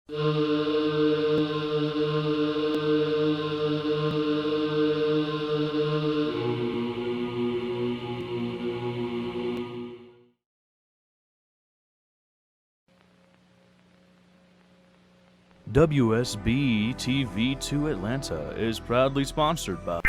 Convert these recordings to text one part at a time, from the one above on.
WSB-TV to Atlanta is proudly sponsored by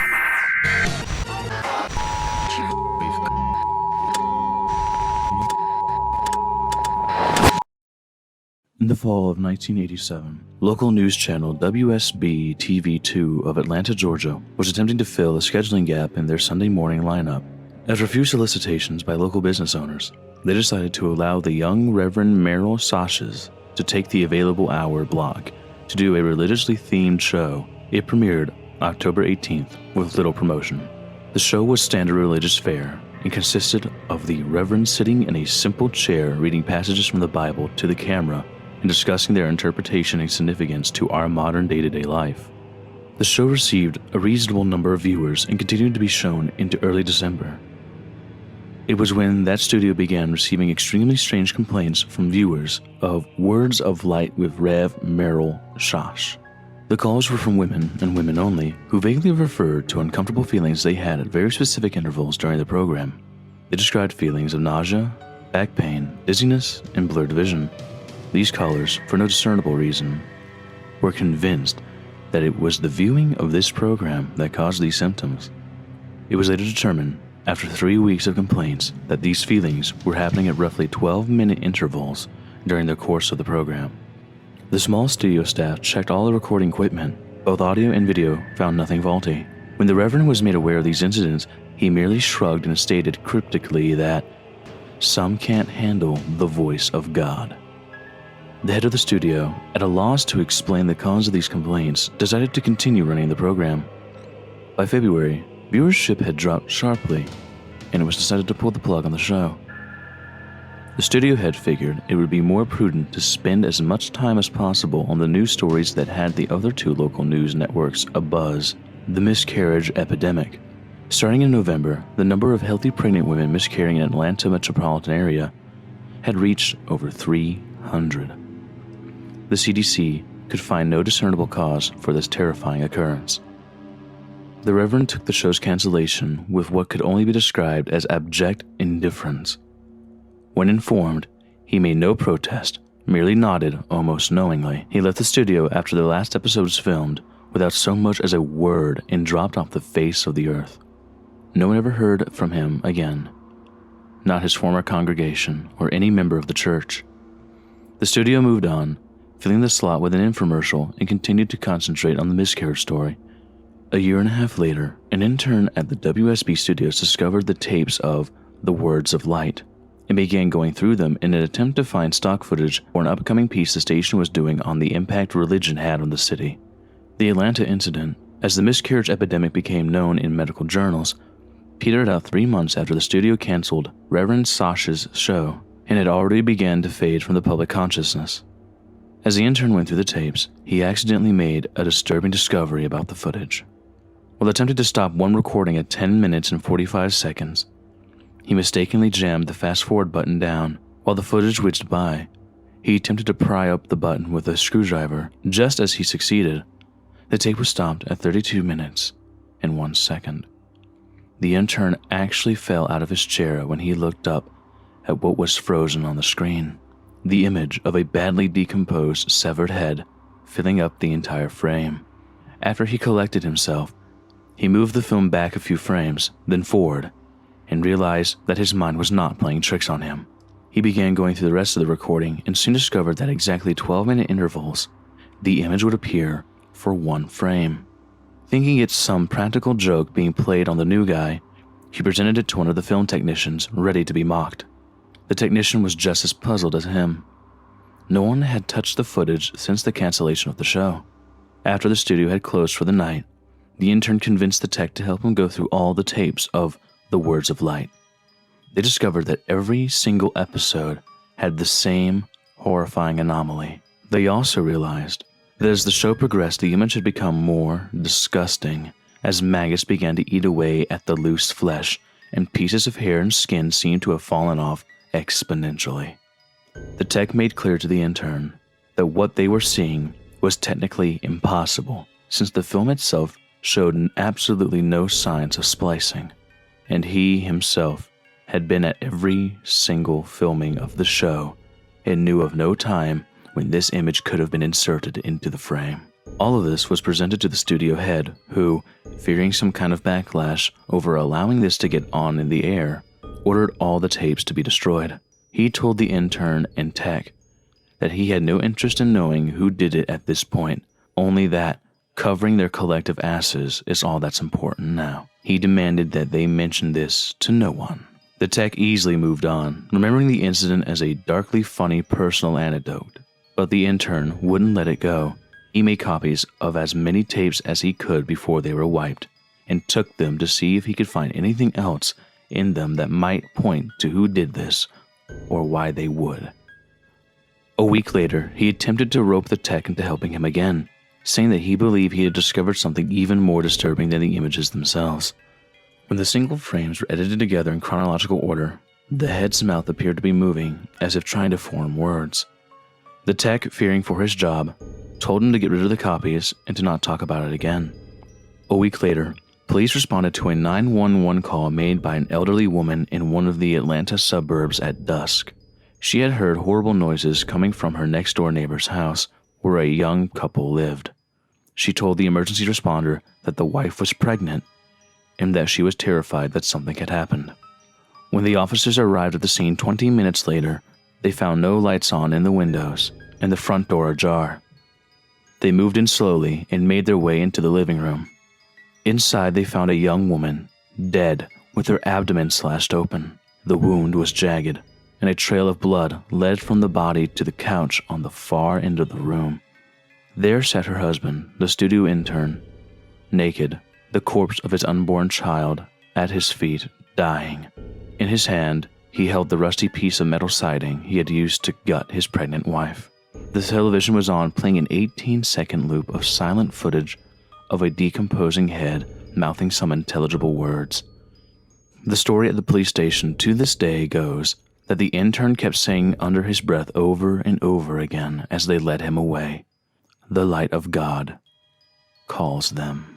In the fall of 1987, local news channel WSB-TV2 of Atlanta, Georgia was attempting to fill a scheduling gap in their Sunday morning lineup. After a few solicitations by local business owners, they decided to allow the young Reverend Merrill Sashes to take the available hour block to do a religiously themed show. It premiered October 18th with little promotion. The show was standard religious fare and consisted of the Reverend sitting in a simple chair reading passages from the Bible to the camera and discussing their interpretation and significance to our modern day-to-day life. The show received a reasonable number of viewers and continued to be shown into early December. It was when that studio began receiving extremely strange complaints from viewers of Words of Light with Rev. Merrill Shash. The calls were from women and women only, who vaguely referred to uncomfortable feelings they had at very specific intervals during the program. They described feelings of nausea, back pain, dizziness, and blurred vision. These callers, for no discernible reason, were convinced that it was the viewing of this program that caused these symptoms. It was later determined, after 3 weeks of complaints, that these feelings were happening at roughly 12-minute intervals during the course of the program. The small studio staff checked all the recording equipment. Both audio and video found nothing faulty. When the Reverend was made aware of these incidents, he merely shrugged and stated cryptically that some can't handle the voice of God. The head of the studio, at a loss to explain the cause of these complaints, decided to continue running the program. By February, viewership had dropped sharply, and it was decided to pull the plug on the show. The studio head figured it would be more prudent to spend as much time as possible on the news stories that had the other two local news networks abuzz: the miscarriage epidemic. Starting in November, the number of healthy pregnant women miscarrying in Atlanta metropolitan area had reached over 300. The CDC could find no discernible cause for this terrifying occurrence. The Reverend took the show's cancellation with what could only be described as abject indifference. When informed, he made no protest, merely nodded almost knowingly. He left the studio after the last episode was filmed without so much as a word and dropped off the face of the earth. No one ever heard from him again, not his former congregation or any member of the church. The studio moved on, filling the slot with an infomercial, and continued to concentrate on the miscarriage story. A year and a half later, an intern at the WSB studios discovered the tapes of the Words of Light and began going through them in an attempt to find stock footage for an upcoming piece the station was doing on the impact religion had on the city. The Atlanta incident, as the miscarriage epidemic became known in medical journals, petered out 3 months after the studio canceled Reverend Sasha's show and had already begun to fade from the public consciousness. As the intern went through the tapes, he accidentally made a disturbing discovery about the footage. While attempting to stop one recording at 10 minutes and 45 seconds, he mistakenly jammed the fast-forward button down. While the footage whizzed by, he attempted to pry up the button with a screwdriver. Just as he succeeded, the tape was stopped at 32 minutes and 1 second. The intern actually fell out of his chair when he looked up at what was frozen on the screen: the image of a badly decomposed, severed head filling up the entire frame. After he collected himself, he moved the film back a few frames, then forward, and realized that his mind was not playing tricks on him. He began going through the rest of the recording and soon discovered that exactly 12-minute intervals, the image would appear for 1 frame. Thinking it's some practical joke being played on the new guy, he presented it to one of the film technicians, ready to be mocked. The technician was just as puzzled as him. No one had touched the footage since the cancellation of the show. After the studio had closed for the night, the intern convinced the tech to help him go through all the tapes of the Words of Light. They discovered that every single episode had the same horrifying anomaly. They also realized that as the show progressed, the image had become more disgusting as maggots began to eat away at the loose flesh, and pieces of hair and skin seemed to have fallen off exponentially. The tech made clear to the intern that what they were seeing was technically impossible, since the film itself showed absolutely no signs of splicing, and he himself had been at every single filming of the show and knew of no time when this image could have been inserted into the frame. All of this was presented to the studio head, who, fearing some kind of backlash over allowing this to get on in the air, ordered all the tapes to be destroyed. He told the intern and tech that he had no interest in knowing who did it at this point, only that covering their collective asses is all that's important now. He demanded that they mention this to no one. The tech easily moved on, remembering the incident as a darkly funny personal anecdote, but the intern wouldn't let it go. He made copies of as many tapes as he could before they were wiped, and took them to see if he could find anything else in them that might point to who did this, or why they would. A week later, he attempted to rope the tech into helping him again, saying that he believed he had discovered something even more disturbing than the images themselves. When the single frames were edited together in chronological order, the head's mouth appeared to be moving, as if trying to form words. The tech, fearing for his job, told him to get rid of the copies and to not talk about it again. A week later, police responded to a 911 call made by an elderly woman in one of the Atlanta suburbs at dusk. She had heard horrible noises coming from her next-door neighbor's house, where a young couple lived. She told the emergency responder that the wife was pregnant and that she was terrified that something had happened. When the officers arrived at the scene 20 minutes later, they found no lights on in the windows and the front door ajar. They moved in slowly and made their way into the living room. Inside, they found a young woman, dead, with her abdomen slashed open. The wound was jagged, and a trail of blood led from the body to the couch on the far end of the room. There sat her husband, the studio intern, naked, the corpse of his unborn child at his feet, dying. In his hand, he held the rusty piece of metal siding he had used to gut his pregnant wife. The television was on, playing an 18-second loop of silent footage of a decomposing head mouthing some unintelligible words. The story at the police station to this day goes that the intern kept saying under his breath over and over again as they led him away, "The light of God calls them."